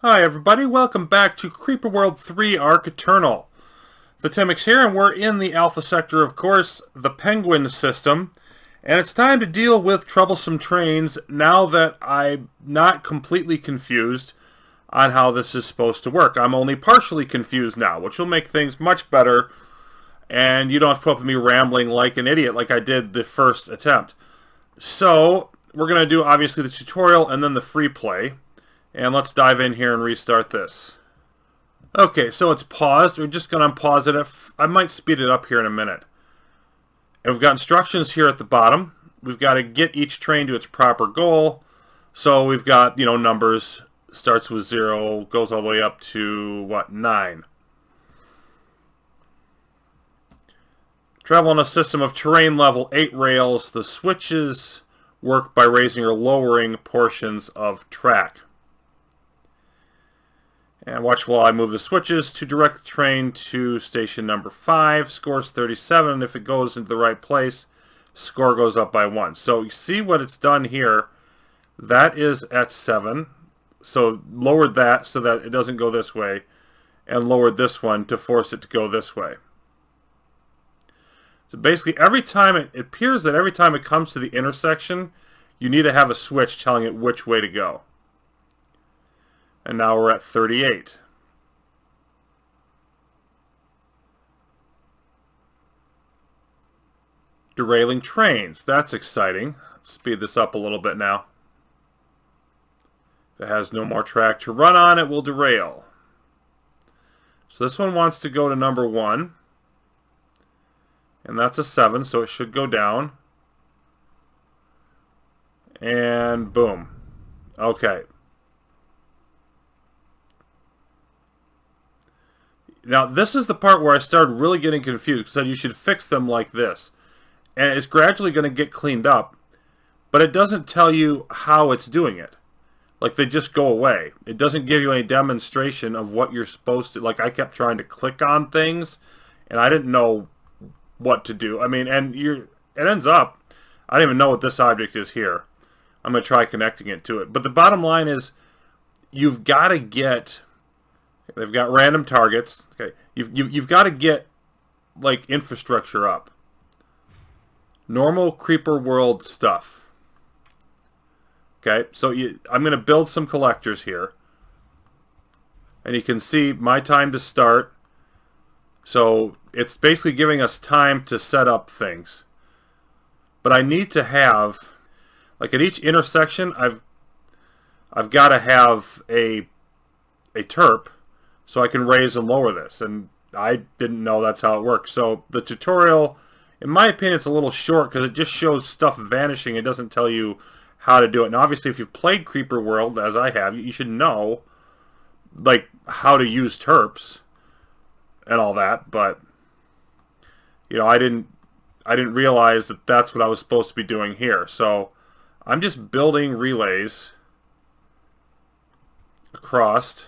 Hi everybody, welcome back to Creeper World 3 Arc Eternal. The Timix here, and we're in the Alpha Sector, of course, the Penguin system. And it's time to deal with Troublesome Trains now that I'm not completely confused on how this is supposed to work. I'm only partially confused now, which will make things much better, and you don't have to put up with me rambling like an idiot like I did the first attempt. So, we're going to do, obviously, the tutorial and then the free play. And let's dive in here and restart this. Okay, so it's paused. We're just going to unpause it. I might speed it up here in a minute. And we've got instructions here at the bottom. We've got to get each train to its proper goal. So we've got, numbers. Starts with 0, goes all the way up to, 9. Travel on a system of terrain level 8 rails. The switches work by raising or lowering portions of track. And watch while I move the switches to direct the train to station number 5. Score's 37. If it goes into the right place, score goes up by 1. So you see what it's done here. That is at 7. So lowered that so that it doesn't go this way. And lowered this one to force it to go this way. So basically every time it appears that every time it comes to the intersection, you need to have a switch telling it which way to go. And now we're at 38. Derailing trains. That's exciting. Speed this up a little bit now. If it has no more track to run on, it will derail. So this one wants to go to number 1. And that's a 7, so it should go down. And boom. Okay. Now, this is the part where I started really getting confused. So you should fix them like this. And it's gradually going to get cleaned up. But it doesn't tell you how it's doing it. Like, they just go away. It doesn't give you any demonstration of what you're supposed to... Like, I kept trying to click on things, and I didn't know what to do. I mean, and it ends up... I don't even know what this object is here. I'm going to try connecting it to it. But the bottom line is, you've got to get... They've got random targets. Okay, you've got to get like infrastructure up. Normal Creeper World stuff. Okay, so I'm going to build some collectors here, and you can see my time to start. So it's basically giving us time to set up things. But I need to have, like at each intersection, I've got to have a terp. So I can raise and lower this, and I didn't know that's how it works. So the tutorial, in my opinion, it's a little short because it just shows stuff vanishing. It doesn't tell you how to do it. And obviously, if you've played Creeper World, as I have, you should know, like, how to use terps and all that. But, I didn't realize that that's what I was supposed to be doing here. So I'm just building relays across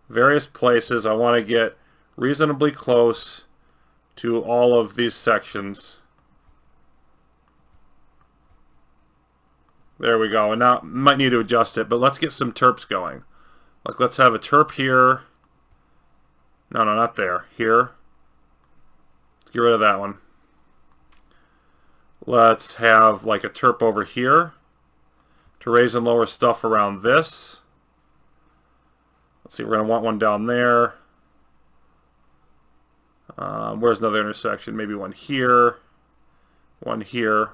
various places. I want to get reasonably close to all of these sections. There we go. And now might need to adjust it, but let's get some terps going. Like, let's have a terp here. No, not there. Here. Let's get rid of that one. Let's have like a terp over here to raise and lower stuff around this. Let's see, we're going to want one down there. Where's another intersection? Maybe one here. One here.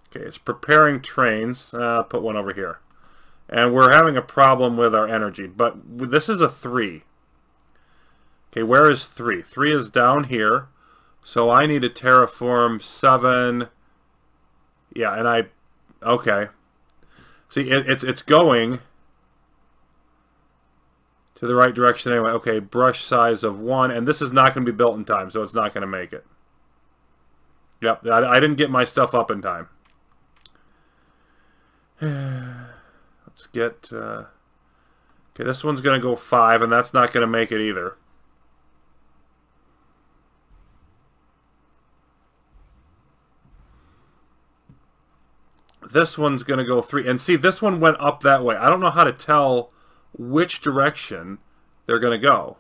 Okay, it's preparing trains. Put one over here. And we're having a problem with our energy. But this is a 3. Okay, where is 3? 3 is down here. So I need to terraform 7. Yeah, and okay. See, it's going to the right direction anyway. Okay, brush size of 1, and this is not going to be built in time, so it's not going to make it. Yep, I didn't get my stuff up in time. Let's get... okay, this one's going to go 5, and that's not going to make it either. this one's going to go 3. And see, this one went up that way. I don't know how to tell which direction they're going to go.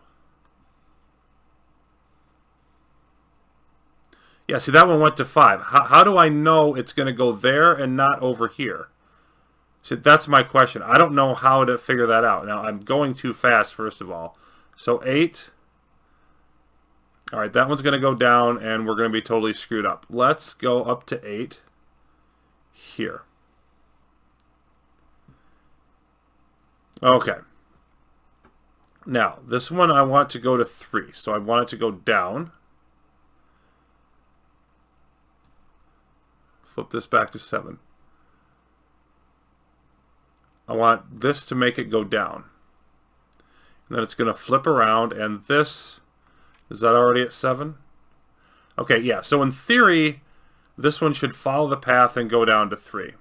Yeah, see, that one went to 5. How do I know it's going to go there and not over here? See, that's my question. I don't know how to figure that out. Now, I'm going too fast, first of all. So 8. All right, that one's going to go down, and we're going to be totally screwed up. Let's go up to 8 here. Okay. Now, this one I want to go to 3, so I want it to go down. Flip this back to 7. I want this to make it go down. And then it's going to flip around, and this, is that already at 7? Okay, yeah, so in theory, this one should follow the path and go down to 3.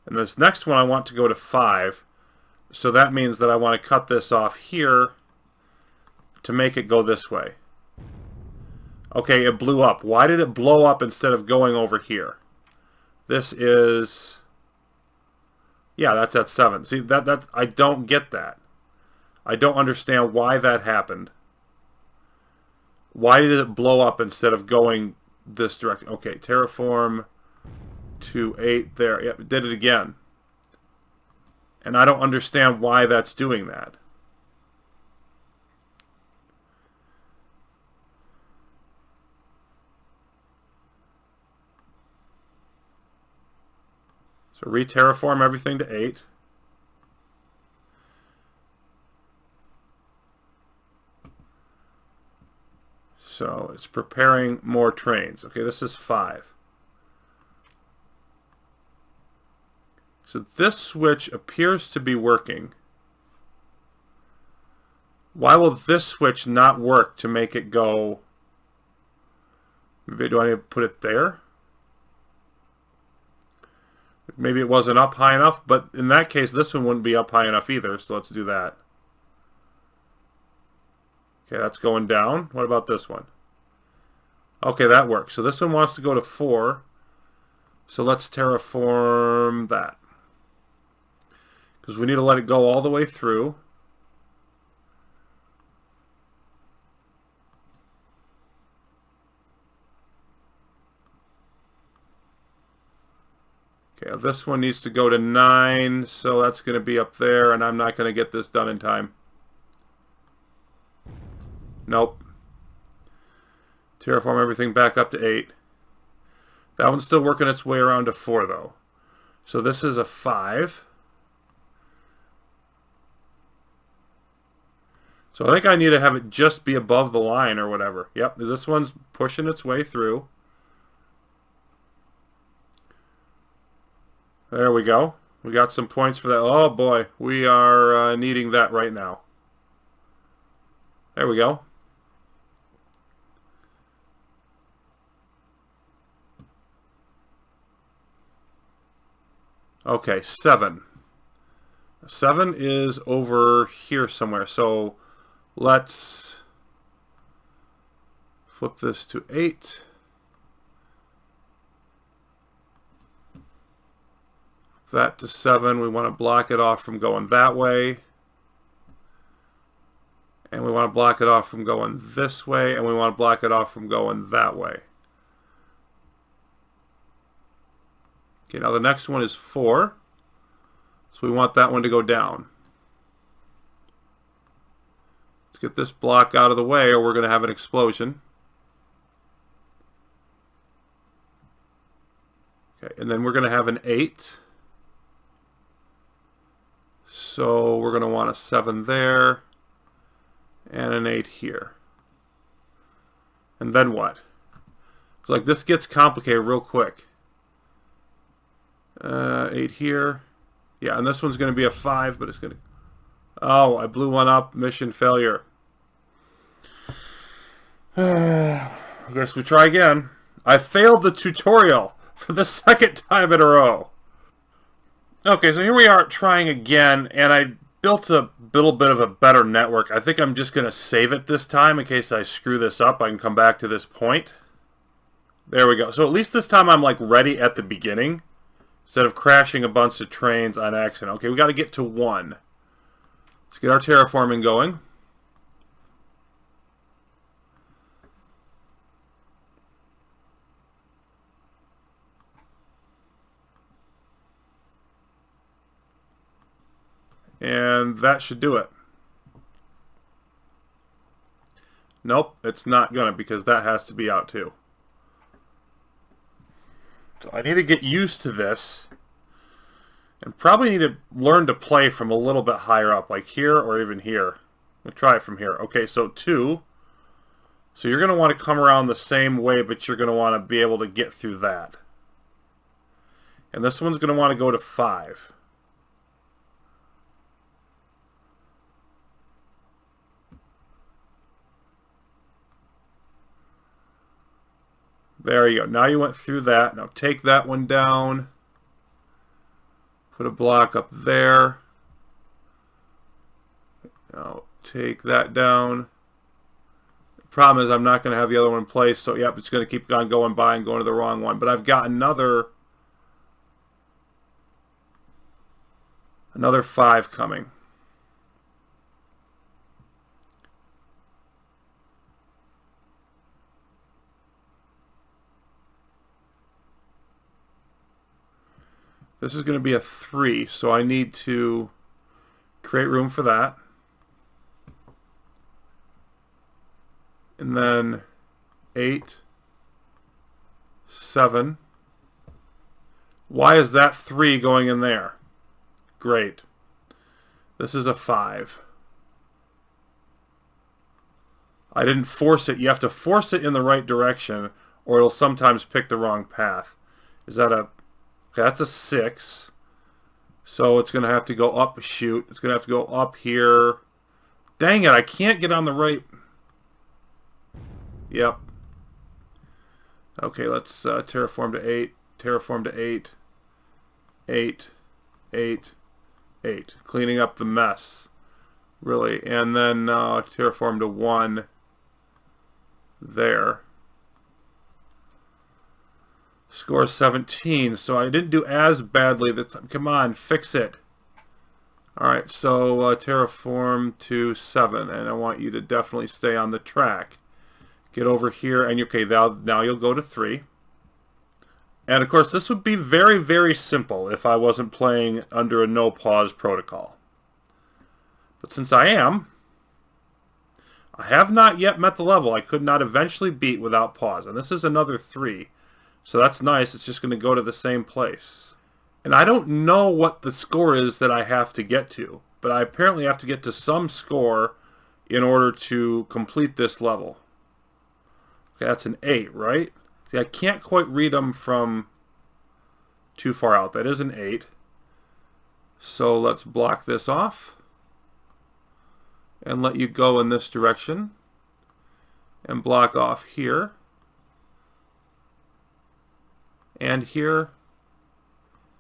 And this next one I want to go to 5. So that means that I want to cut this off here to make it go this way. Okay, it blew up. Why did it blow up instead of going over here? This is... yeah, that's at 7. See, that I don't get that. I don't understand why that happened. Why did it blow up instead of going this direction? Okay, terraform to 8 there. Yep, it did it again. And I don't understand why that's doing that. So re-terraform everything to 8. So it's preparing more trains. Okay, this is 5. So this switch appears to be working. Why will this switch not work to make it go? Maybe do I need to put it there? Maybe it wasn't up high enough, but in that case this one wouldn't be up high enough either, so let's do that. Okay, that's going down. What about this one? Okay, that works. So this one wants to go to 4. So let's terraform that. Because we need to let it go all the way through. Okay, this one needs to go to 9, so that's going to be up there, and I'm not going to get this done in time. Nope. Terraform everything back up to 8. That one's still working its way around to 4, though. So this is a 5. So I think I need to have it just be above the line or whatever. Yep, this one's pushing its way through. There we go. We got some points for that. Oh boy, we are needing that right now. There we go. Okay, 7. 7 is over here somewhere. So let's flip this to 8. That to 7. We want to block it off from going that way. And we want to block it off from going this way. And we want to block it off from going that way. Okay, now the next one is 4. So we want that one to go down. Let's get this block out of the way or we're going to have an explosion. Okay, and then we're going to have an 8. So we're going to want a 7 there and an 8 here. And then what? It's like this gets complicated real quick. 8 here. Yeah, and this one's going to be a 5, but it's going to... oh, I blew one up. Mission failure. I guess we try again. I failed the tutorial for the second time in a row. Okay, so here we are trying again, and I built a little bit of a better network. I think I'm just going to save it this time in case I screw this up. I can come back to this point. There we go. So at least this time I'm like ready at the beginning instead of crashing a bunch of trains on accident. Okay, we got to get to 1. Let's get our terraforming going. And that should do it. Nope, it's not gonna, because that has to be out too. So I need to get used to this. And probably need to learn to play from a little bit higher up, like here or even here. We'll try it from here. Okay, so 2. So you're going to want to come around the same way, but you're going to want to be able to get through that. And this one's going to want to go to 5. There you go. Now you went through that. Now take that one down. Put a block up there. Now take that down. The problem is I'm not going to have the other one in place, so yep, it's going to keep on going by and going to the wrong one. But I've got another 5 coming. This is going to be a 3, so I need to create room for that. And then 8, 7. Why is that 3 going in there? Great. This is a 5. I didn't force it. You have to force it in the right direction, or it'll sometimes pick the wrong path. Is that a... That's a 6. So it's going to have to go up a chute. It's going to have to go up here. Dang it, I can't get on the right... Yep. Okay, let's terraform to 8. Terraform to 8. 8. 8. 8. Cleaning up the mess. Really. And then terraform to 1. There. Score 17, so I didn't do as badly this time. Come on, fix it. Alright, so terraform to 7, and I want you to definitely stay on the track. Get over here, and okay, now you'll go to 3. And of course, this would be very, very simple if I wasn't playing under a no-pause protocol. But since I am, I have not yet met the level I could not eventually beat without pause. And this is another 3. So that's nice. It's just going to go to the same place. And I don't know what the score is that I have to get to. But I apparently have to get to some score in order to complete this level. Okay, that's an 8, right? See, I can't quite read them from too far out. That is an 8. So let's block this off. And let you go in this direction. And block off here. And here,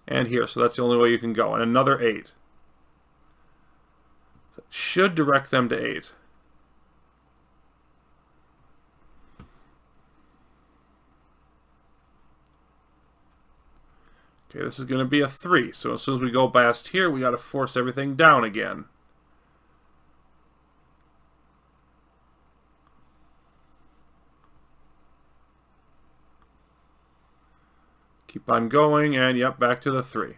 and here. So that's the only way you can go. And another 8. That should direct them to 8. Okay, this is going to be a 3. So as soon as we go past here, we got to force everything down again. Keep on going, and yep, back to the 3.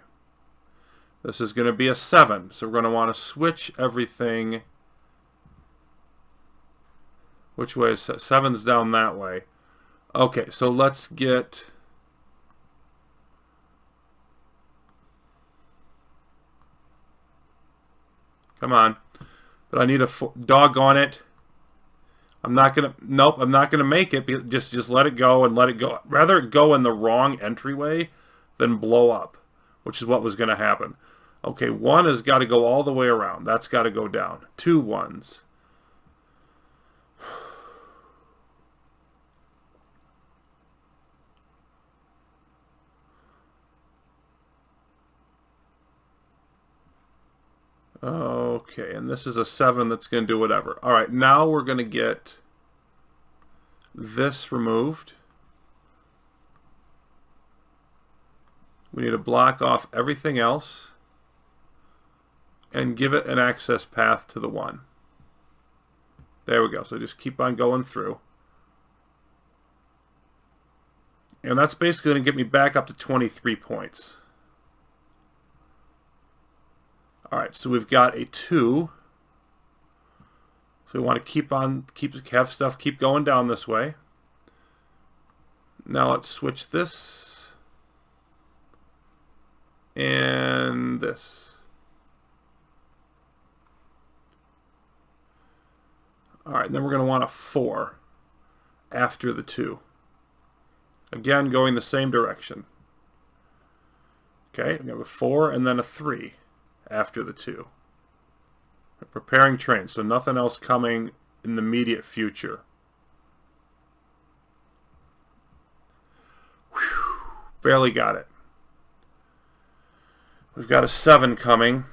This is going to be a 7, so we're going to want to switch everything. Which way is 7's down that way? Okay, so let's get... Come on. But I need a doggone it. I'm not gonna. Nope, I'm not gonna make it. Just let it go and let it go. Rather it go in the wrong entryway than blow up, which is what was gonna happen. Okay, 1 has got to go all the way around. That's got to go down. 2 1s. Okay, and this is a 7 that's going to do whatever. All right, now we're going to get this removed. We need to block off everything else and give it an access path to the 1. There we go. So just keep on going through. And that's basically going to get me back up to 23 points. Alright, so we've got a 2. So we want to have stuff keep going down this way. Now let's switch this and this. Alright, then we're going to want a 4 after the 2. Again, going the same direction. Okay, we have a 4 and then a 3 after the 2. We're preparing trains, so nothing else coming in the immediate future. Whew, barely got it. We've got a 7 coming.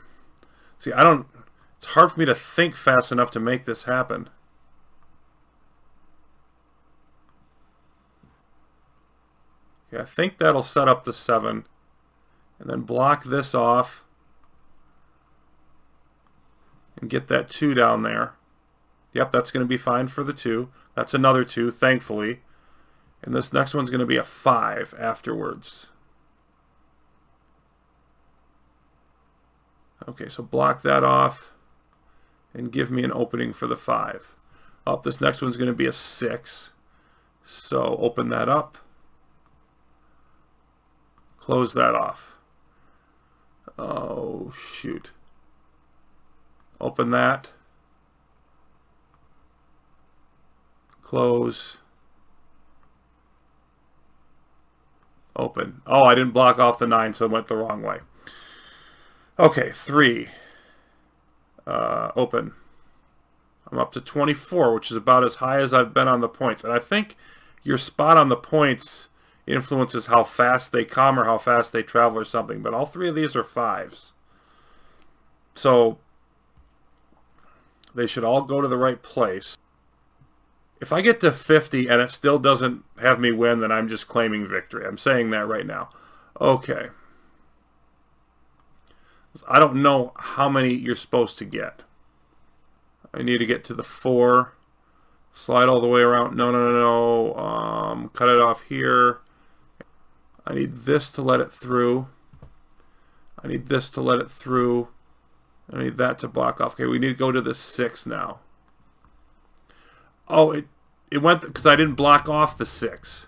See, it's hard for me to think fast enough to make this happen. Okay, I think that'll set up the 7. And then block this off. And get that 2 down there. Yep, that's going to be fine for the 2. That's another 2, thankfully. And this next one's going to be a 5 afterwards. Okay, so block that off. And give me an opening for the 5. Oh, this next one's going to be a 6. So open that up. Close that off. Oh, shoot. Open that. Close. Open. Oh, I didn't block off the 9, so it went the wrong way. Okay, 3. Open. I'm up to 24, which is about as high as I've been on the points. And I think your spot on the points influences how fast they come or how fast they travel or something. But all 3 of these are 5s. So they should all go to the right place. If I get to 50 and it still doesn't have me win, then I'm just claiming victory. I'm saying that right now. Okay. I don't know how many you're supposed to get. I need to get to the 4. Slide all the way around. No. Cut it off here. I need this to let it through. I need this to let it through. I need that to block off. Okay, we need to go to the 6 now. Oh, it went because I didn't block off the 6.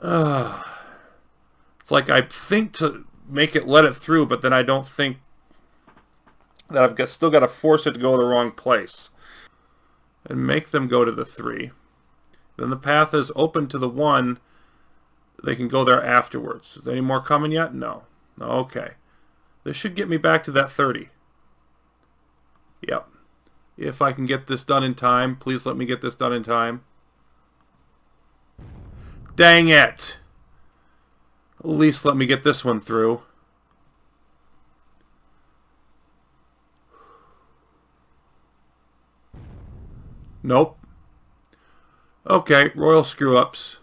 It's like I think to make it let it through, but then I don't think that still got to force it to go to the wrong place. And make them go to the 3. Then the path is open to the 1. They can go there afterwards. Is there any more coming yet? No. Okay. This should get me back to that 30. Yep. If I can get this done in time, please let me get this done in time. Dang it! At least let me get this one through. Nope. Okay, royal screw-ups.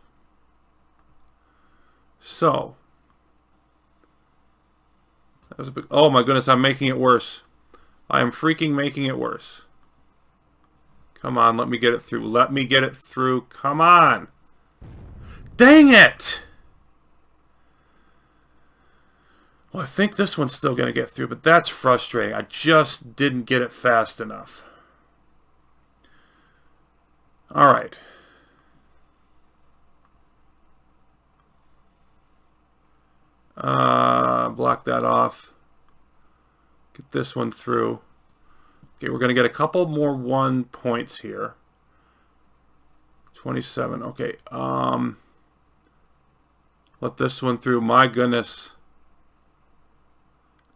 So. That was a big, oh my goodness, I'm making it worse. I am freaking making it worse. Come on, let me get it through. Let me get it through. Come on. Dang it! Well, I think this one's still going to get through, but that's frustrating. I just didn't get it fast enough. All right. Block that off. Get this one through. Okay, we're going to get a couple more 1 points here. 27. Okay. Let this one through. My goodness.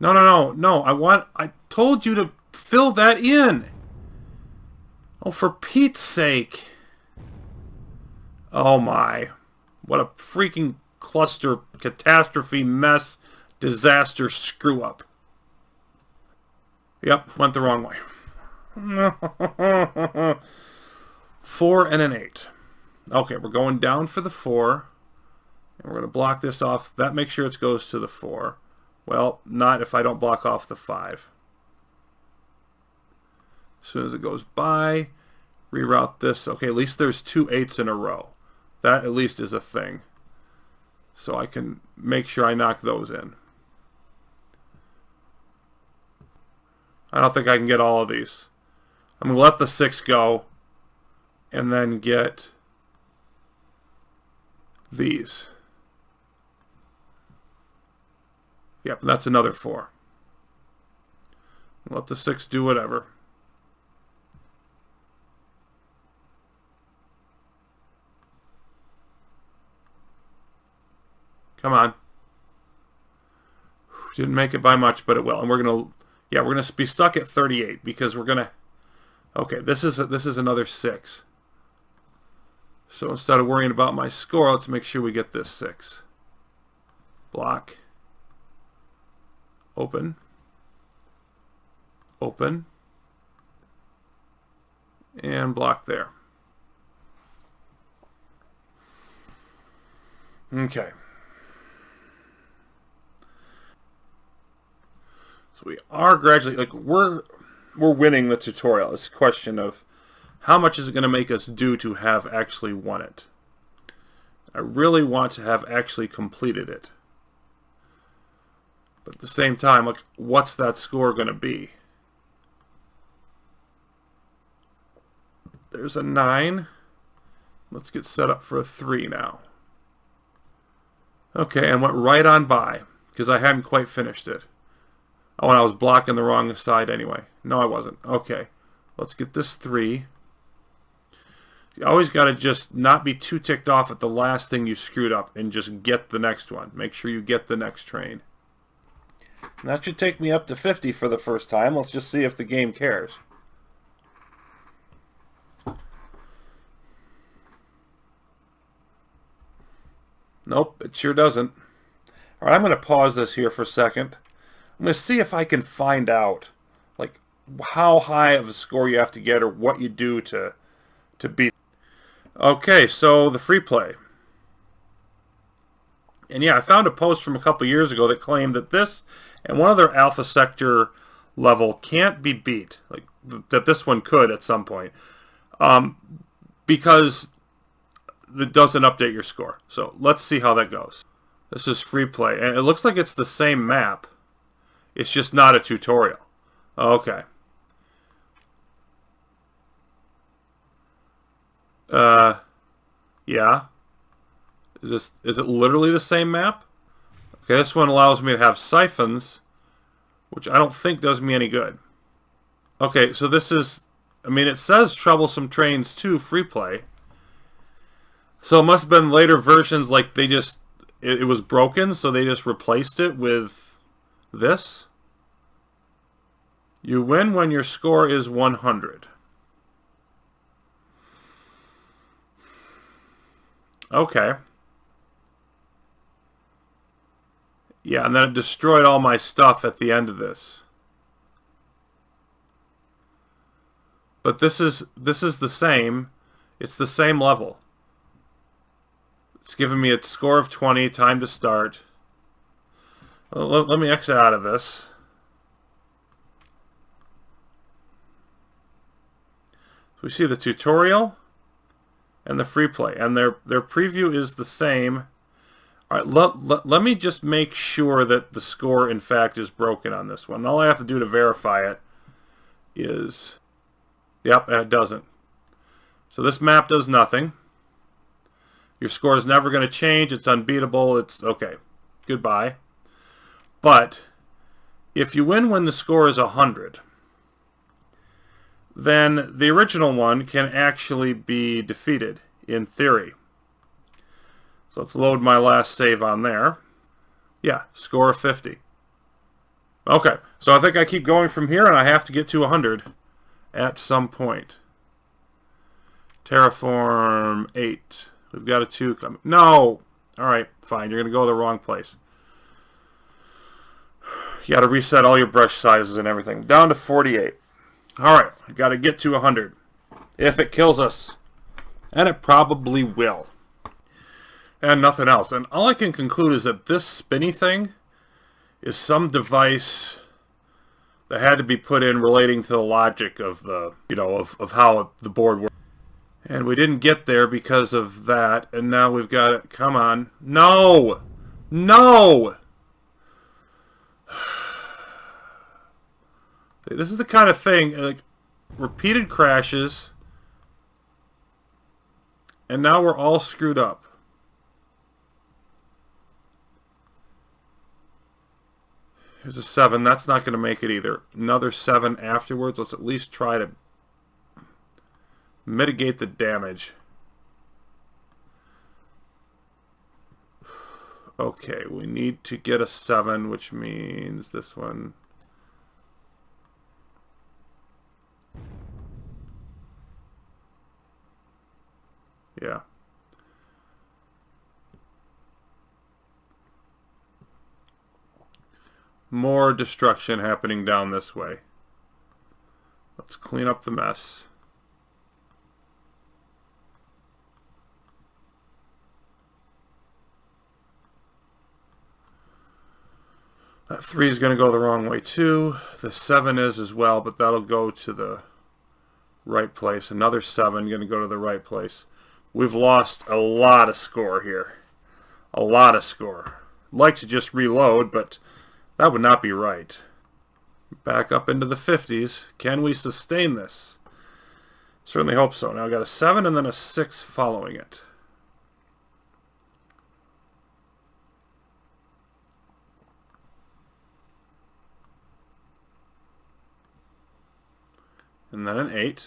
No. I told you to fill that in. Oh, for Pete's sake. Oh my. What a freaking cluster, catastrophe, mess, disaster, screw up. Yep, went the wrong way. 4 and an 8. Okay, we're going down for the 4. And we're going to block this off. That makes sure it goes to the 4. Well, not if I don't block off the 5. As soon as it goes by, reroute this. Okay, at least there's 2 8s in a row. That at least is a thing. So I can make sure I knock those in. I don't think I can get all of these. I'm going to let the 6 go and then get these. Yep, that's another 4. Let the 6 do whatever. Come on. Didn't make it by much, but it will. And we're gonna be stuck at 38 because we're gonna. Okay, this is another 6. So instead of worrying about my score, let's make sure we get this 6. Block. Open. Open. And block there. Okay. So we are gradually, like, we're winning the tutorial. It's a question of how much is it going to make us do to have actually won it. I really want to have actually completed it. But at the same time, like, what's that score going to be? There's a 9. Let's get set up for a 3 now. Okay, and went right on by because I hadn't quite finished it. Oh, and I was blocking the wrong side anyway. No, I wasn't. Okay, let's get this 3. You always got to just not be too ticked off at the last thing you screwed up and just get the next one. Make sure you get the next train. And that should take me up to 50 for the first time. Let's just see if the game cares. Nope, it sure doesn't. All right, I'm going to pause this here for a second. I'm going to see if I can find out, like, how high of a score you have to get or what you do to beat. Okay, so the free play. And yeah, I found a post from a couple years ago that claimed that this and one other alpha sector level can't be beat. Like, that this one could at some point. Because it doesn't update your score. So let's see how that goes. This is free play. And it looks like it's the same map. It's just not a tutorial. Okay. Yeah. Is it literally the same map? Okay, this one allows me to have siphons, which I don't think does me any good. Okay, so this is, I mean, it says Troublesome Trains 2 free play. So it must have been later versions, like they just, it was broken, so they just replaced it with this. You win when your score is 100. Okay. Yeah, and then it destroyed all my stuff at the end of this. But this is the same. It's the same level. It's giving me a score of 20, time to start. Well, let me exit out of this. So we see the tutorial and the free play, and their preview is the same. All right, let me just make sure that the score in fact is broken on this one. All I have to do to verify it is, yep, and it doesn't. So this map does nothing. Your score is never going to change. It's unbeatable. It's okay. Goodbye. But if you win when the score is 100, then the original one can actually be defeated, in theory. So let's load my last save on there. Yeah, score of 50. Okay, so I think I keep going from here, and I have to get to 100 at some point. Terraform 8. We've got a 2 coming. No! Alright, fine. You're going to go to the wrong place. You got to reset all your brush sizes and everything. Down to 48. Alright, we got to get to 100. If it kills us. And it probably will. And nothing else. And all I can conclude is that this spinny thing is some device that had to be put in relating to the logic of the, of how the board works. And we didn't get there because of that. And now we've got it. Come on. No! No! This is the kind of thing, like, repeated crashes, and now we're all screwed up. Here's a 7. That's not going to make it either. Another 7 afterwards. Let's at least try to mitigate the damage. Okay, we need to get a 7, which means this one. Yeah. More destruction happening down this way. Let's clean up the mess. That 3 is going to go the wrong way too. The 7 is as well, but that'll go to the right place. Another 7 going to go to the right place. We've lost a lot of score here. A lot of score. I'd like to just reload, but that would not be right. Back up into the 50s. Can we sustain this? Certainly hope so. Now I've got a 7 and then a 6 following it. And then an 8.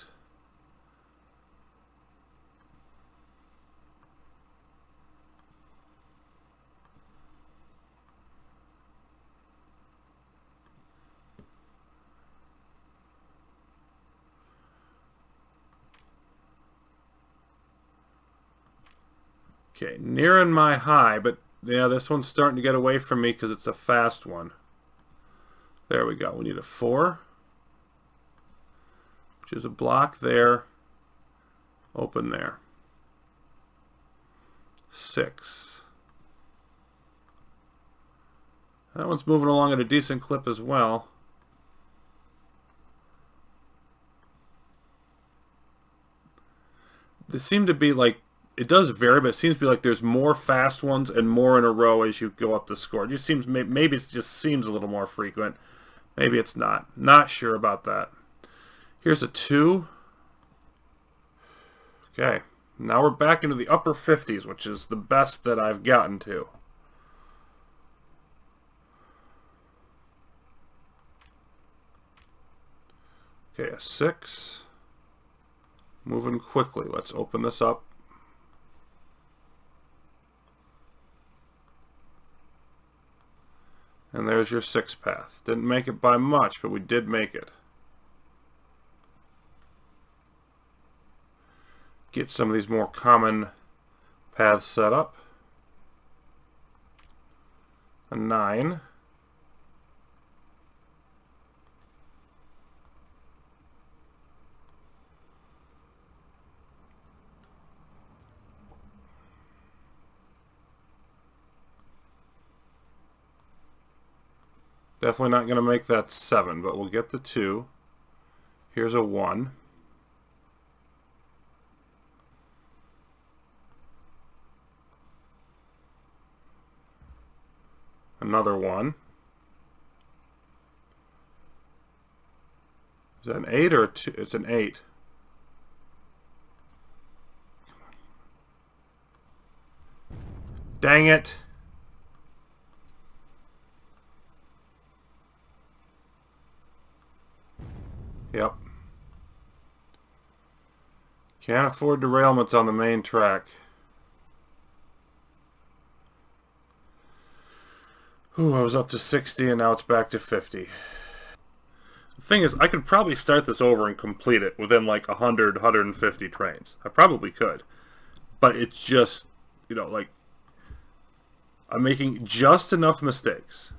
Okay, nearing my high, but yeah, this one's starting to get away from me because it's a fast one. There we go. We need a 4, which is a block there, open there. 6. That one's moving along at a decent clip as well. They seem to be like, it does vary, but it seems to be like there's more fast ones and more in a row as you go up the score. It just seems, maybe it just seems a little more frequent. Maybe it's not. Not sure about that. Here's a 2. Okay. Now we're back into the upper 50s, which is the best that I've gotten to. Okay, a 6. Moving quickly. Let's open this up. And there's your 6 path. Didn't make it by much, but we did make it. Get some of these more common paths set up. A 9. Definitely not going to make that 7, but we'll get the 2. Here's a 1. Another 1. Is that an 8 or a 2? It's an 8. Dang it. Yep. Can't afford derailments on the main track. Ooh, I was up to 60 and now it's back to 50. The thing is, I could probably start this over and complete it within like 100, 150 trains. I probably could. But it's just, like, I'm making just enough mistakes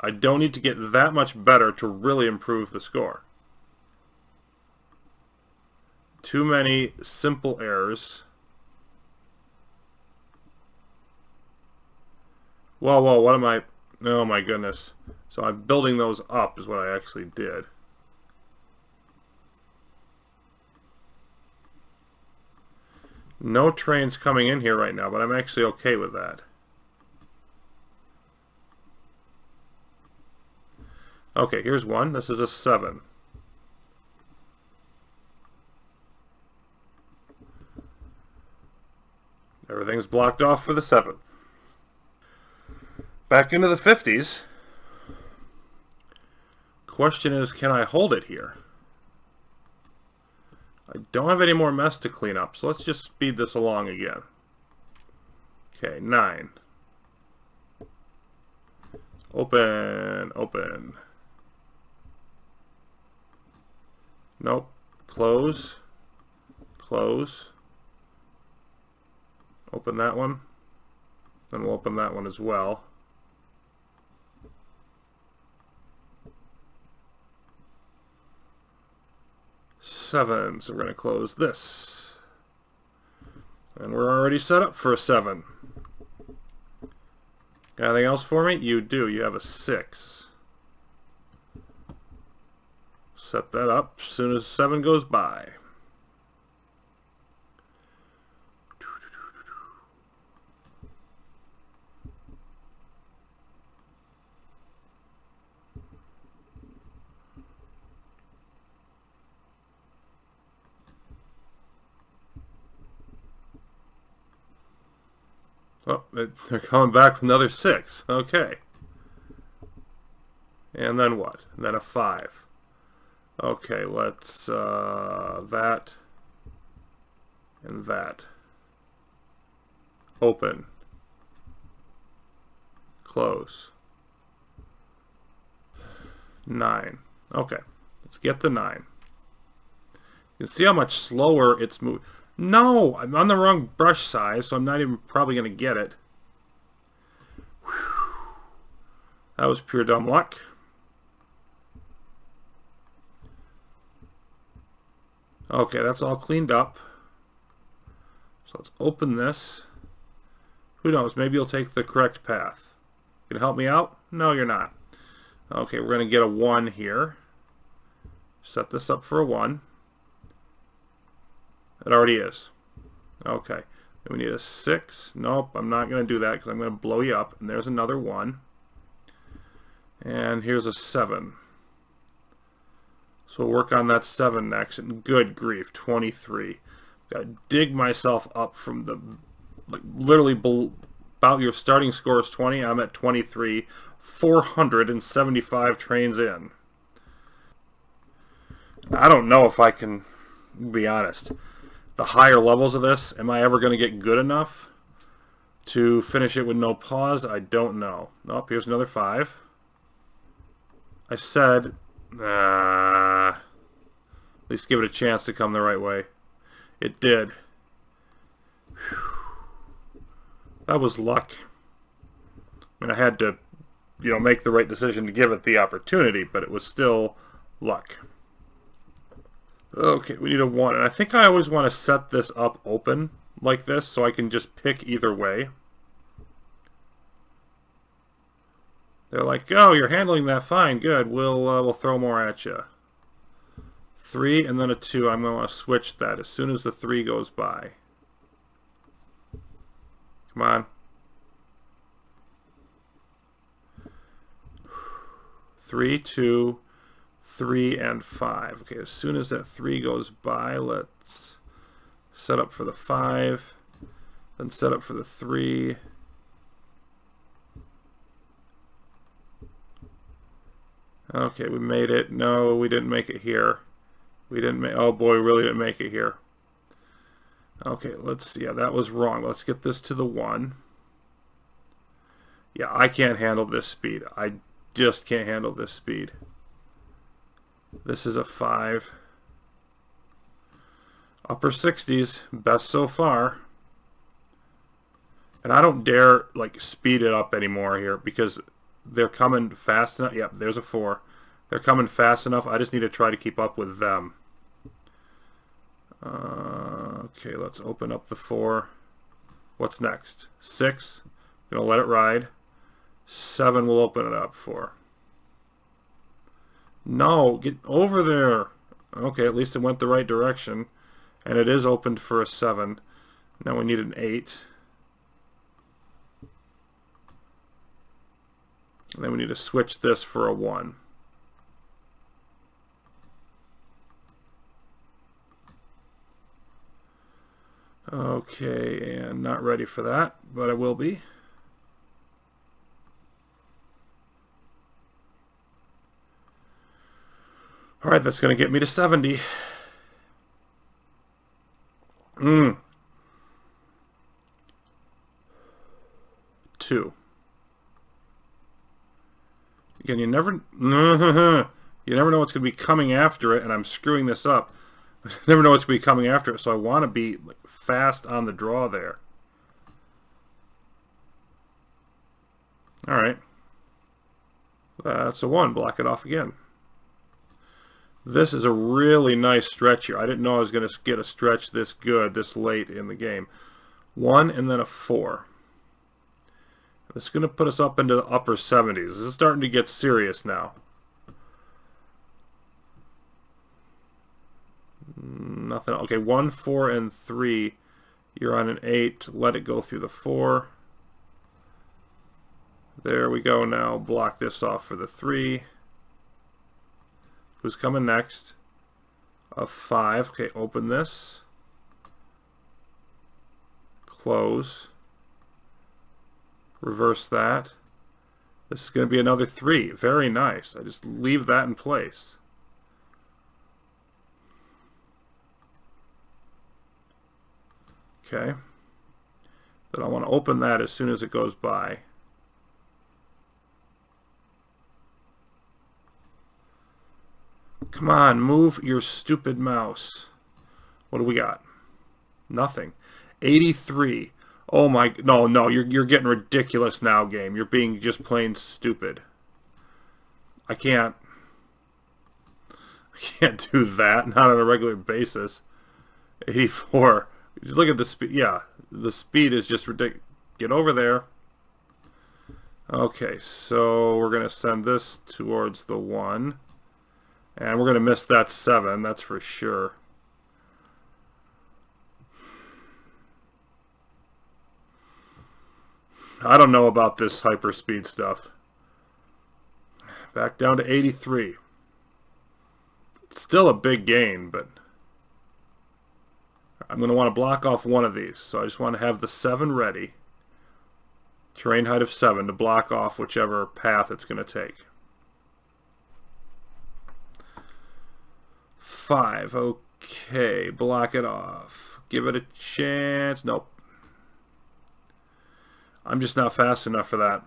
I don't need to get that much better to really improve the score. Too many simple errors. Whoa, whoa, what am I... Oh my goodness. So I'm building those up is what I actually did. No trains coming in here right now, but I'm actually okay with that. Okay, here's one. This is a 7. Everything's blocked off for the 7. Back into the 50s. Question is, can I hold it here? I don't have any more mess to clean up, so let's just speed this along again. Okay, 9. Open, open. Nope. Close. Close. Open that one. Then we'll open that one as well. Seven. So we're going to close this. And we're already set up for a 7. Got anything else for me? You do. You have a 6. Set that up as soon as 7 goes by. Oh, they're coming back with another 6. Okay. And then what? And then a 5. Okay, let's, that and that. Open. Close. 9. Okay, let's get the 9. You can see how much slower it's moving. No, I'm on the wrong brush size, so I'm not even probably going to get it. Whew. That was pure dumb luck. Okay, that's all cleaned up. So let's open this. Who knows, maybe you'll take the correct path. Gonna help me out? No, you're not. Okay, we're gonna get a 1 here. Set this up for a 1. It already is. Okay. Then we need a 6. Nope, I'm not going to do that because I'm going to blow you up. And there's another 1. And here's a 7. So we'll work on that 7 next. And good grief, 23. Got to dig myself up from the... Like, literally about your starting score is 20. I'm at 23. 475 trains in. I don't know if I can be honest. The higher levels of this, am I ever going to get good enough to finish it with no pause? I don't know. Oh, here's another 5. I said, at least give it a chance to come the right way. It did. Whew. That was luck. I mean, I had to, make the right decision to give it the opportunity, but it was still luck. Okay, we need a 1. And I think I always want to set this up open like this so I can just pick either way. They're like, oh, you're handling that fine. Good. We'll throw more at you. 3 and then a 2. I'm going to want to switch that as soon as the 3 goes by. Come on. 3, 2... 3 and 5. Okay, as soon as that 3 goes by, let's set up for the 5, then set up for the 3. Okay, we made it. No, we didn't make it here. We didn't make, oh boy, we really didn't make it here. Okay, let's see. Yeah, that was wrong. Let's get this to the 1. Yeah, I can't handle this speed. I just can't handle this speed. This is a 5. Upper 60s, best so far. And I don't dare like speed it up anymore here because they're coming fast enough. Yep, there's a 4. They're coming fast enough. I just need to try to keep up with them. Okay, let's open up the 4. What's next? 6. Gonna let it ride. 7 will open it up for. No, get over there. Okay, at least it went the right direction. And it is opened for a 7. Now we need an 8. And then we need to switch this for a 1. Okay, and not ready for that, but I will be. Alright, that's going to get me to 70. 2. Again, you never know what's going to be coming after it, and I'm screwing this up. I never know what's going to be coming after it, so I want to be fast on the draw there. Alright. That's a 1. Block it off again. This is a really nice stretch here. I didn't know I was going to get a stretch this good this late in the game. 1 and then a 4. This is going to put us up into the upper 70s. This is starting to get serious now. Nothing. Okay, 1, 4, and 3. You're on an 8. Let it go through the 4. There we go now. Block this off for the 3. Who's coming next? A 5. Okay, open this. Close. Reverse that. This is going to be another 3. Very nice. I just leave that in place. Okay. Then I want to open that as soon as it goes by. Come on, move your stupid mouse. What do we got? Nothing. 83. Oh my, no, you're getting ridiculous now, game. You're being just plain stupid. I can't do that, not on a regular basis. 84. Look at the speed. Yeah, the speed is just ridiculous. Get over there. Okay, so we're going to send this towards the 1. And we're going to miss that 7, that's for sure. I don't know about this hyperspeed stuff. Back down to 83. It's still a big gain, but I'm going to want to block off one of these. So I just want to have the 7 ready. Terrain height of 7 to block off whichever path it's going to take. 5. Okay, block it off. Give it a chance. Nope. I'm just not fast enough for that.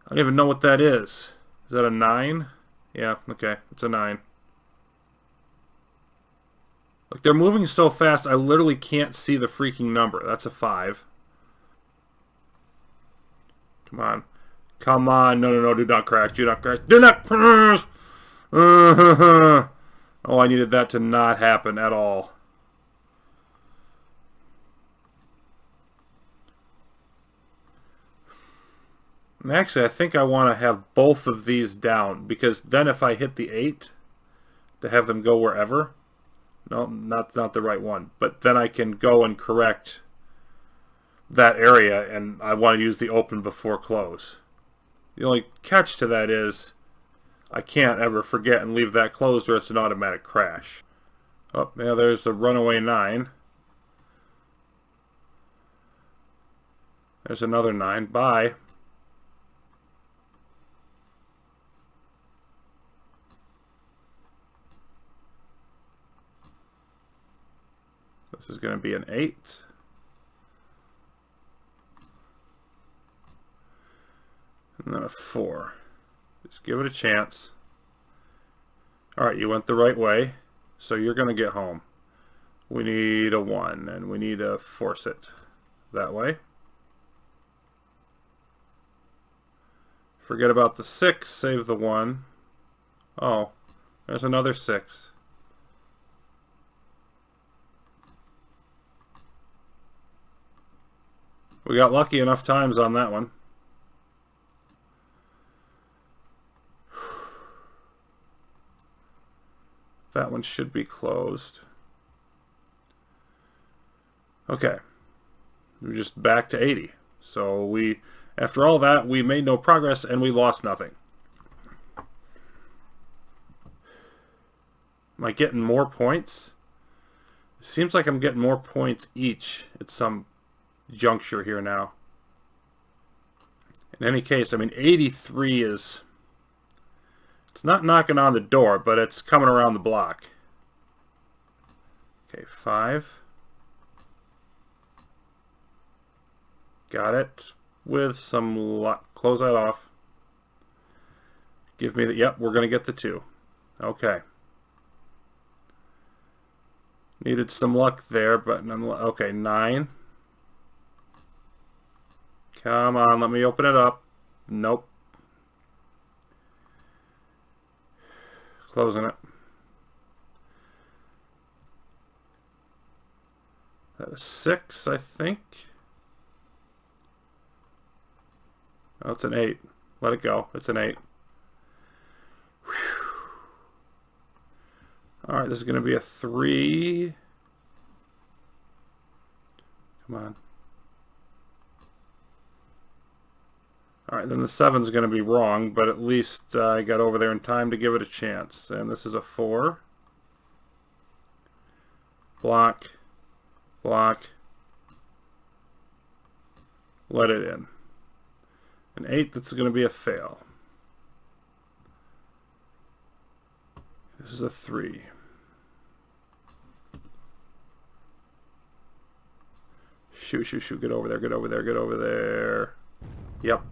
I don't even know what that is. Is that a 9? Yeah, okay, it's a 9. Look, they're moving so fast, I literally can't see the freaking number. That's a 5. Come on. Come on. No, do not crash. Do not crash. Do not crash! Oh, I needed that to not happen at all. And actually, I think I want to have both of these down, because then if I hit the 8 to have them go wherever, no, not the right one, but then I can go and correct that area, and I want to use the open before close. The only catch to that is I can't ever forget and leave that closed or it's an automatic crash. Oh, yeah, there's the runaway 9. There's another 9. Bye. This is going to be an 8. And then a 4. Just give it a chance. Alright, you went the right way, so you're going to get home. We need a 1, and we need to force it that way. Forget about the 6, save the 1. Oh, there's another 6. We got lucky enough times on that one. That one should be closed. Okay. We're just back to 80. So we, after all that, we made no progress and we lost nothing. Am I getting more points? It seems like I'm getting more points each at some juncture here now. In any case, I mean, 83 is... It's not knocking on the door, but it's coming around the block. Okay, 5. Got it. With some luck. Close that off. Give me the... Yep, we're going to get the 2. Okay. Needed some luck there, but nonetheless... Okay, 9. Come on, let me open it up. Nope. Closing it. That is 6, I think. Oh, it's an 8. Let it go. It's an 8. Alright, this is going to be a 3. Come on. Alright, then the 7's going to be wrong, but at least I got over there in time to give it a chance. And this is a 4. Block. Block. Let it in. An 8, that's going to be a fail. This is a 3. Shoot, shoot, shoot. Get over there, get over there, get over there. Yep.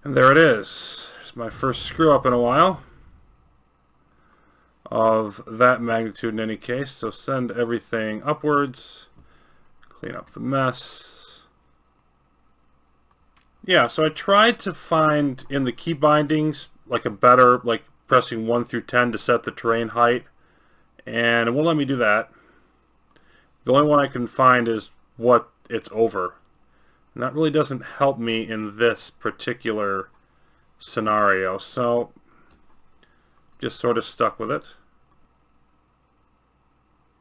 And there it is. It's my first screw up in a while. Of that magnitude in any case. So send everything upwards. Clean up the mess. Yeah, so I tried to find in the key bindings like a better, like pressing 1 through 10 to set the terrain height. And it won't let me do that. The only one I can find is what it's over. And that really doesn't help me in this particular scenario. So, just sort of stuck with it.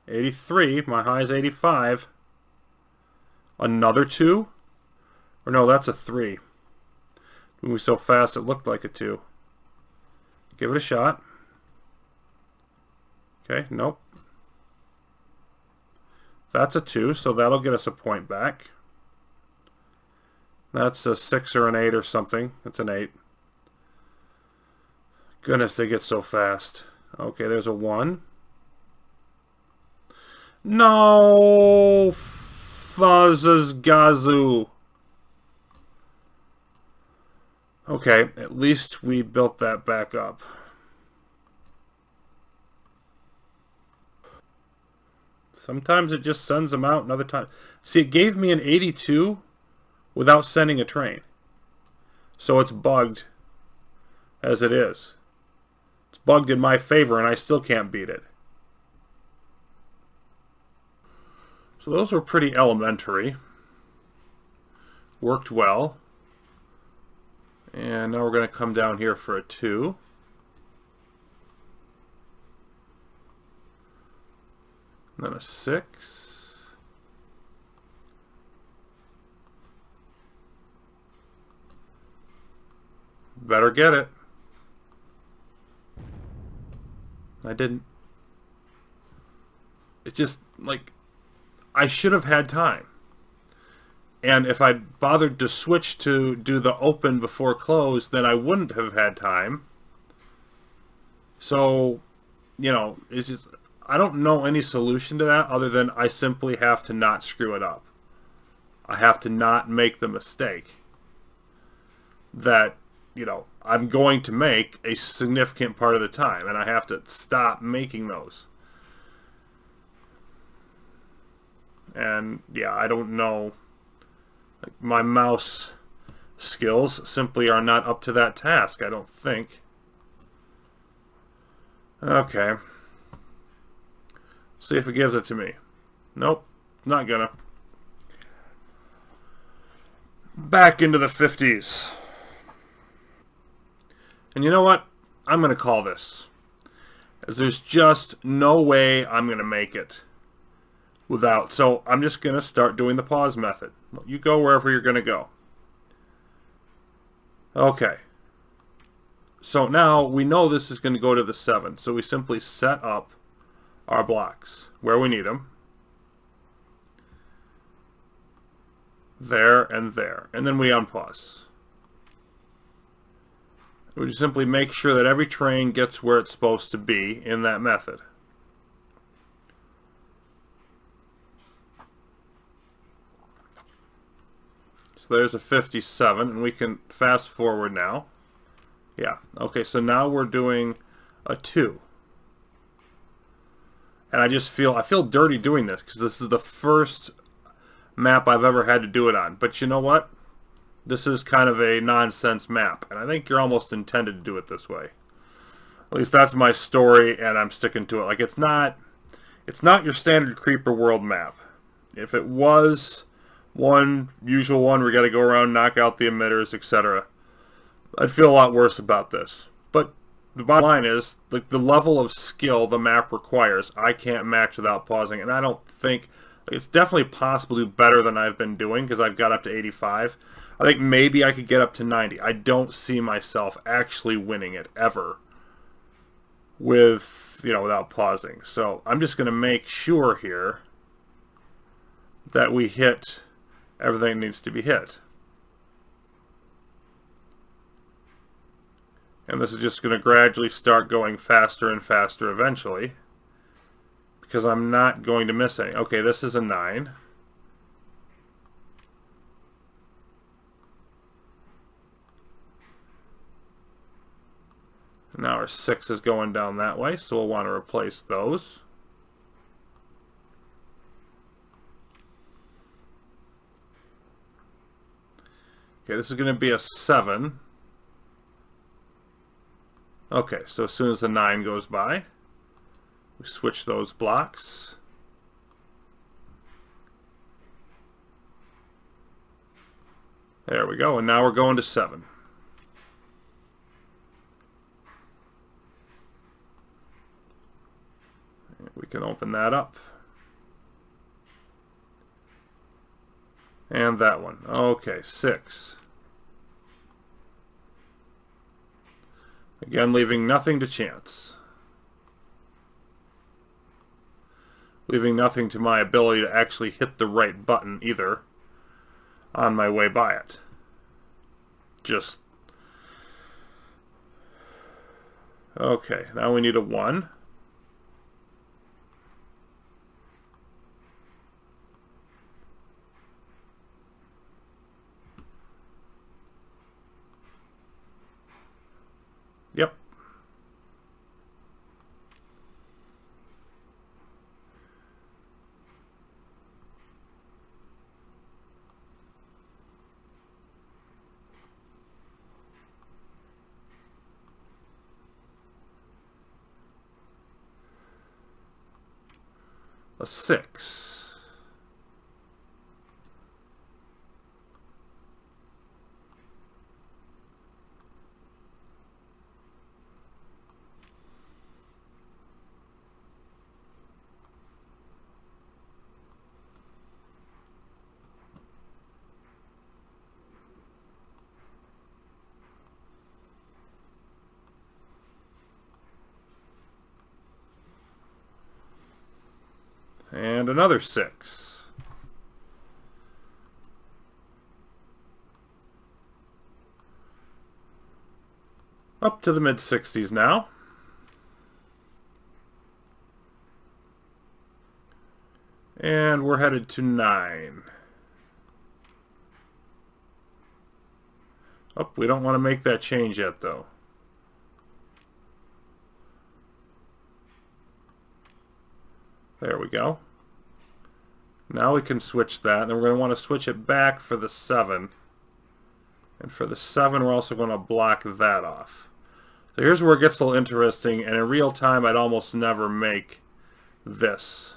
83. My high is 85. Another 2? Or no, that's a 3. Moving so fast it looked like a 2. Give it a shot. Okay, nope. That's a 2, so that'll get us a point back. That's a 6 or an 8 or something. It's an 8. Goodness, they get so fast. Okay, there's a 1. No! Fuzzes Gazoo. Okay, at least we built that back up. Sometimes it just sends them out, and other times... See, it gave me an 82 without sending a train. So it's bugged as it is. It's bugged in my favor, and I still can't beat it. So those were pretty elementary. Worked well. And now we're going to come down here for a 2. And then a 6. Better get it. I didn't. It's just like I should have had time. And if I'd bothered to switch to do the open before close, then I wouldn't have had time. So, you know, it's just, I don't know any solution to that other than I simply have to not screw it up. I have to not make the mistake that, you know, I'm going to make a significant part of the time, and I have to stop making those. And, yeah, I don't know. Like my mouse skills simply are not up to that task, I don't think. Okay. See if it gives it to me. Nope, not gonna. Back into the 50s. And you know what? I'm gonna call this. As there's just no way I'm gonna make it without. So I'm just gonna start doing the pause method. You go wherever you're gonna go. Okay. So now we know this is going to go to the 7. So we simply set up our blocks where we need them. There and there. And then we unpause. We just simply make sure that every train gets where it's supposed to be in that method. So there's a 57, and we can fast forward now. Yeah, okay, so now we're doing a 2. And I feel dirty doing this, because this is the first map I've ever had to do it on. But you know what? This is kind of a nonsense map, and I think you're almost intended to do it this way. At least that's my story, and I'm sticking to it. Like, it's not your standard Creeper World map. If it was one usual one, we got to go around, knock out the emitters, etc., I'd feel a lot worse about this. But the bottom line is, the level of skill the map requires, I can't match without pausing. And I don't think, it's definitely possible to do better than I've been doing, because I've got up to 85. I think maybe I could get up to 90. I don't see myself actually winning it, ever, with, without pausing. So I'm just going to make sure here that we hit everything that needs to be hit. And this is just going to gradually start going faster and faster eventually, because I'm not going to miss any. Okay, this is a 9. Now our 6 is going down that way, so we'll want to replace those. Okay, this is going to be a 7. Okay, so as soon as the 9 goes by, we switch those blocks. There we go, and now we're going to 7. We can open that up. And that one. Okay, 6. Again, leaving nothing to chance. Leaving nothing to my ability to actually hit the right button either on my way by it. Just... Okay, now we need a 1. Yep. A 6. And another 6. Up to the mid-60s now. And we're headed to 9. Oh, we don't want to make that change yet, though. There we go. Now we can switch that, and then we're going to want to switch it back for the 7. And for the 7, we're also going to block that off. So here's where it gets a little interesting, and in real time I'd almost never make this.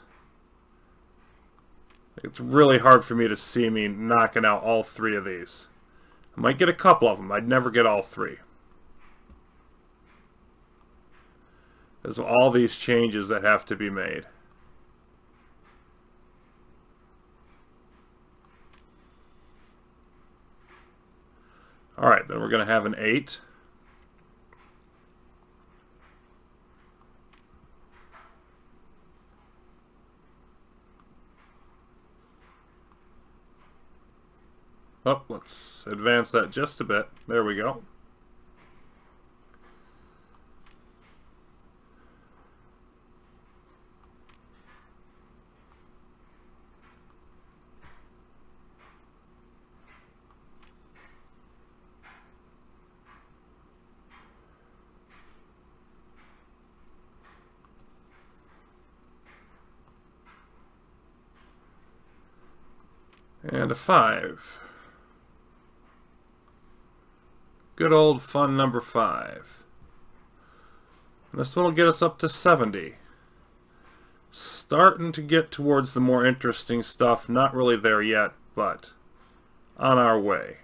It's really hard for me to see me knocking out all 3 of these. I might get a couple of them. I'd never get all 3. There's all these changes that have to be made. Alright, then we're going to have an 8. Oh, let's advance that just a bit. There we go. And a 5. Good old fun number 5. This one will get us up to 70. Starting to get towards the more interesting stuff. Not really there yet, but on our way.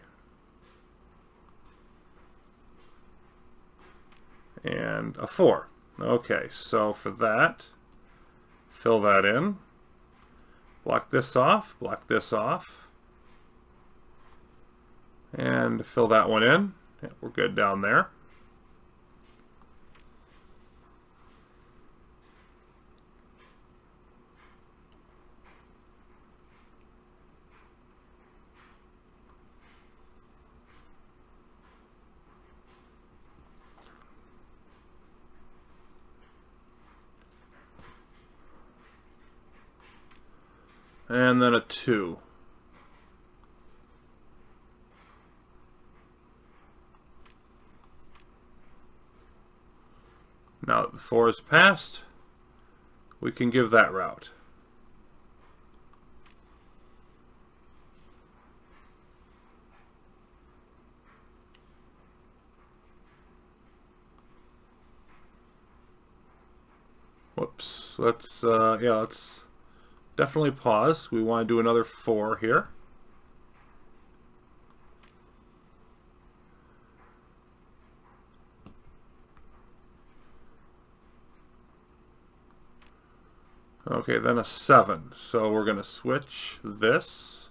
And a 4. Okay, so for that, fill that in. Block this off, and fill that one in. Yeah, we're good down there. And then a 2. Now that the 4 is passed, we can give that route. Whoops. Let's definitely pause. We want to do another 4 here. Okay, then a 7. So we're going to switch this.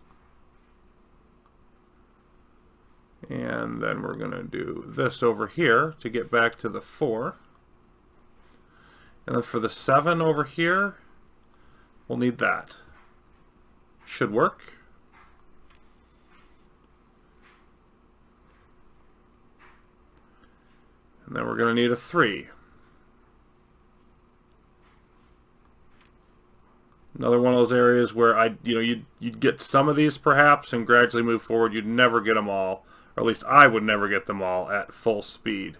And then we're going to do this over here to get back to the 4. And then for the 7 over here, we'll need that. Should work. And then we're going to need a 3. Another one of those areas where you'd get some of these perhaps and gradually move forward. You'd never get them all, or at least I would never get them all at full speed.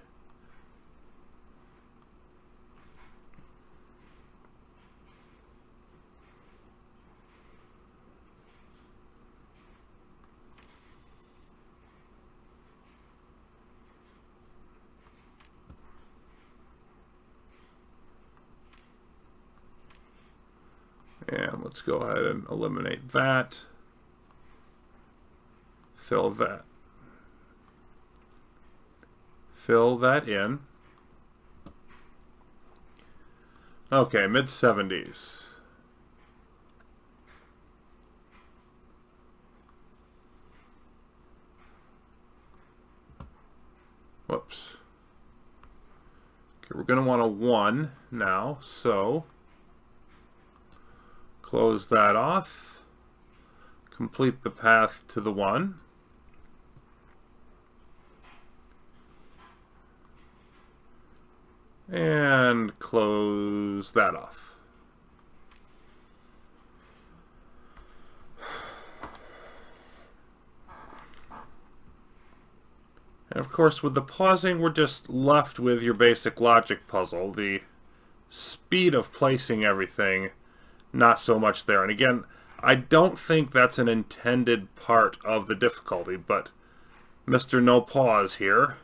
And let's go ahead and eliminate that. Fill that. Fill that in. Okay, mid-70s. Whoops. Okay, we're going to want a 1 now, so close that off, complete the path to the 1, and close that off. And of course, with the pausing, we're just left with your basic logic puzzle. The speed of placing everything, not so much there. And again, I don't think that's an intended part of the difficulty, but Mr. No Pause here.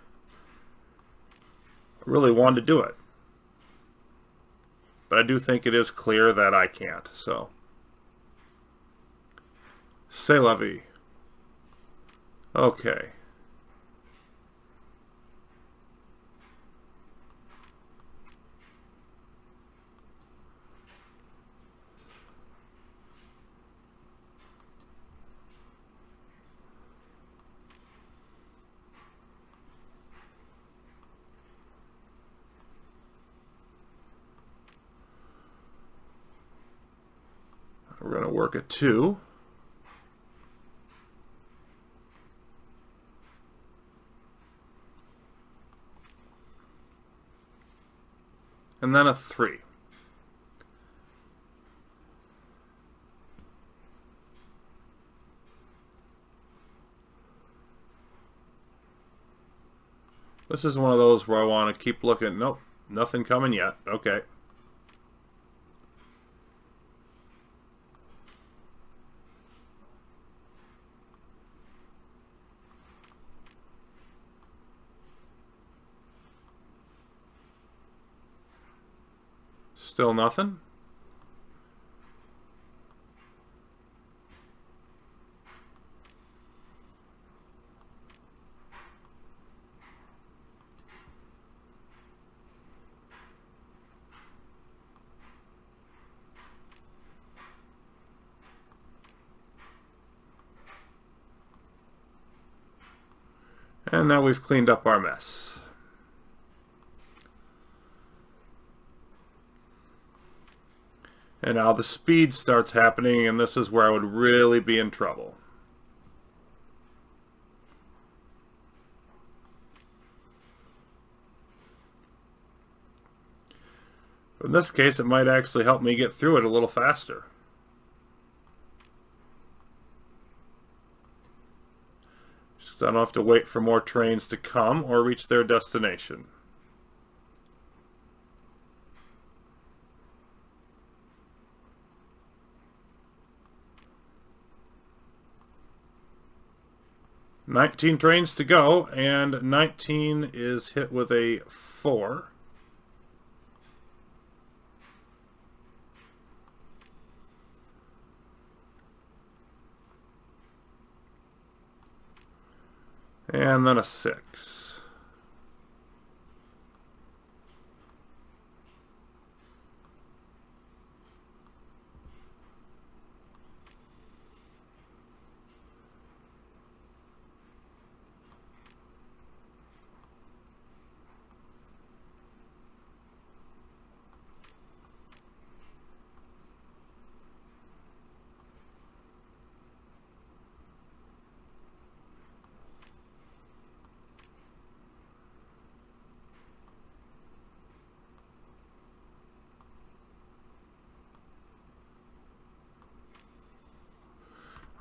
I really wanted to do it. But I do think it is clear that I can't, so. C'est la vie. Okay. We're going to work at 2. And then a 3. This is one of those where I want to keep looking. Nope, nothing coming yet. Okay. Still nothing. And now we've cleaned up our mess. And now the speed starts happening, and this is where I would really be in trouble. In this case, it might actually help me get through it a little faster. Just 'cause I don't have to wait for more trains to come or reach their destination. "19 trains to go," and 19 is hit with a 4. And then a 6.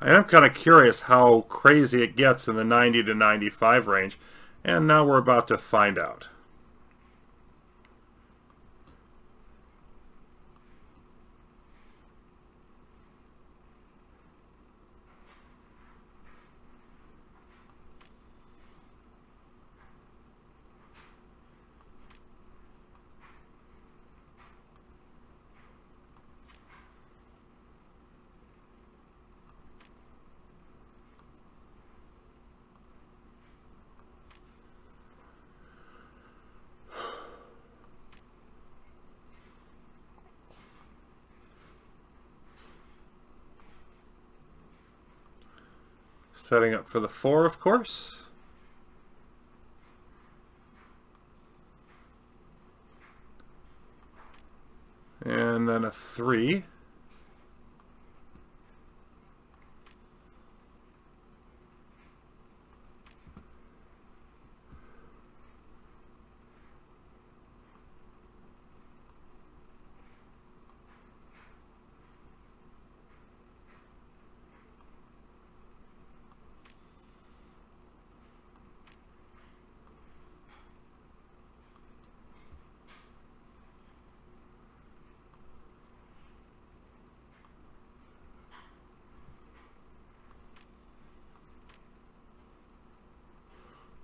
I am kind of curious how crazy it gets in the 90 to 95 range, and now we're about to find out. Setting up for the 4, of course. And then a 3.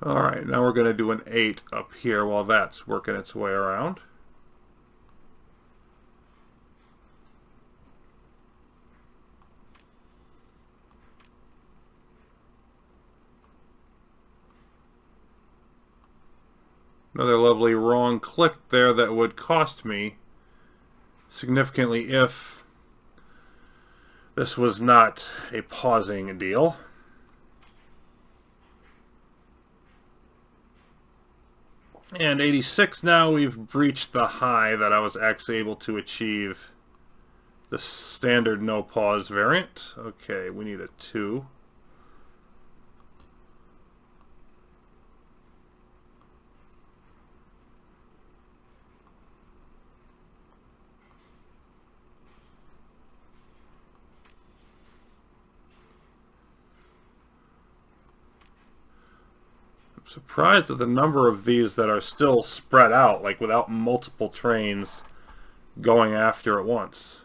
Alright, now we're going to do an 8 up here while that's working its way around. Another lovely wrong click there that would cost me significantly if this was not a pausing deal. And 86 now, we've breached the high that I was actually able to achieve the standard no pause variant. Okay, we need a 2. Surprised at the number of these that are still spread out, like without multiple trains going after at once.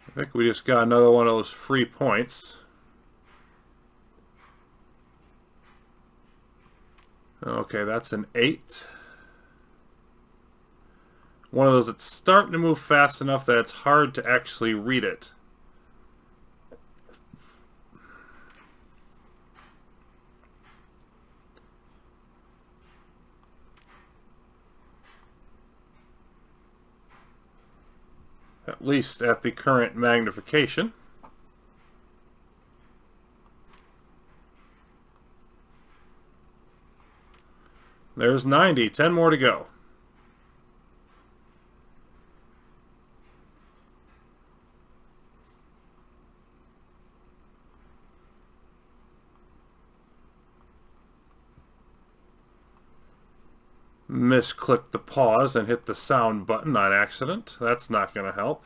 I think we just got another one of those free points. Okay, that's an 8. One of those that's starting to move fast enough that it's hard to actually read it. At least at the current magnification. There's 90, 10 more to go. Misclicked the pause and hit the sound button on accident. That's not going to help.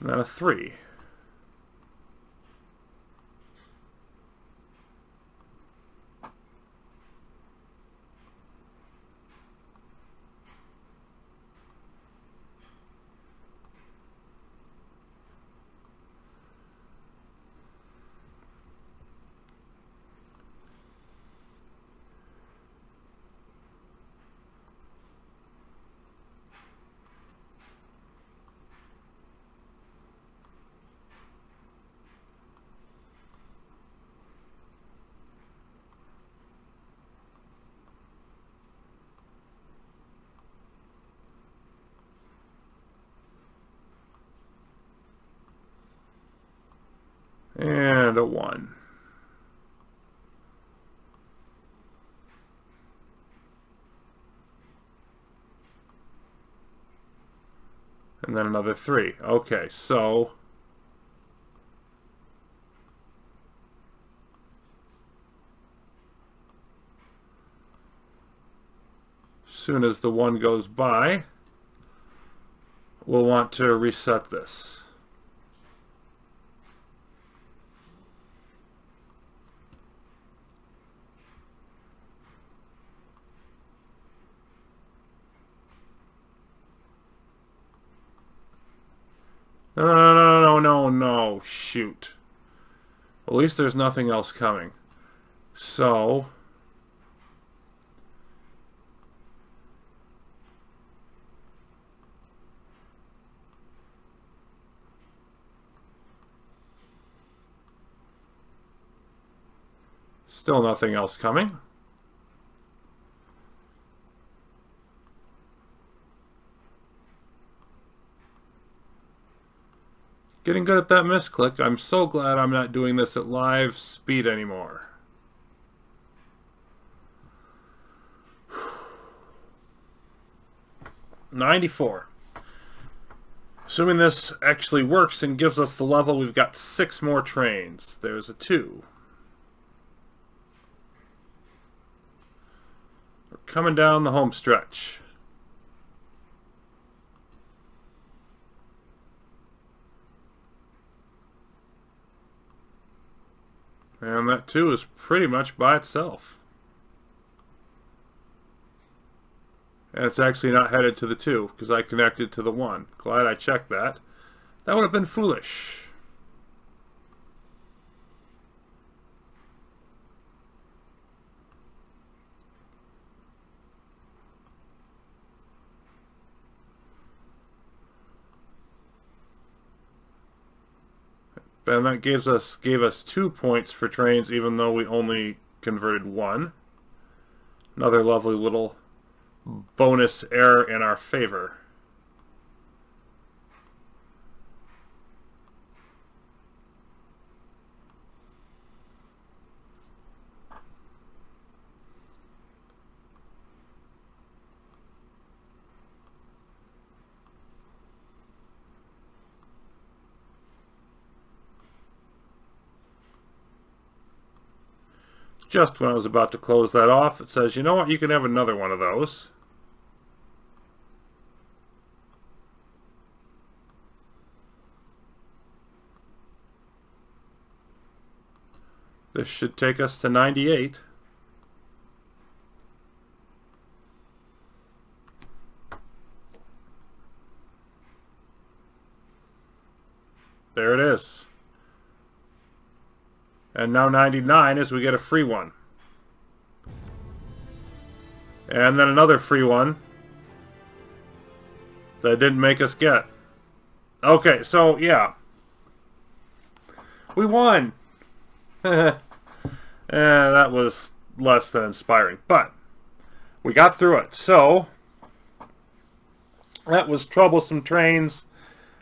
And then a 3. And a 1. And then another 3. Okay, so as soon as the 1 goes by, we'll want to reset this. No, shoot. At least there's nothing else coming. So still nothing else coming. Getting good at that misclick. I'm so glad I'm not doing this at live speed anymore. $94. Assuming this actually works and gives us the level, we've got 6 more trains. There's a 2. We're coming down the home stretch. And that 2 is pretty much by itself. And it's actually not headed to the 2 because I connected to the 1. Glad I checked that. That would have been foolish. And that gave us 2 points for trains, even though we only converted 1. Another lovely little bonus error in our favor. Just when I was about to close that off, it says, you know what, you can have another one of those. This should take us to 98. There it is. And now 99 as we get a free one. And then another free one that didn't make us get. Okay, so yeah. We won! That was less than inspiring. But we got through it. So that was Troublesome Trains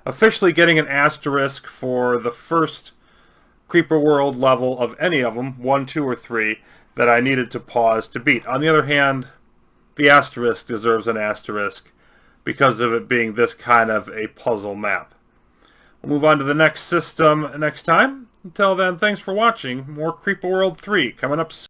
officially getting an asterisk for the first Creeper World level of any of them, 1, 2, or 3, that I needed to pause to beat. On the other hand, the asterisk deserves an asterisk because of it being this kind of a puzzle map. We'll move on to the next system next time. Until then, thanks for watching. More Creeper World 3 coming up soon.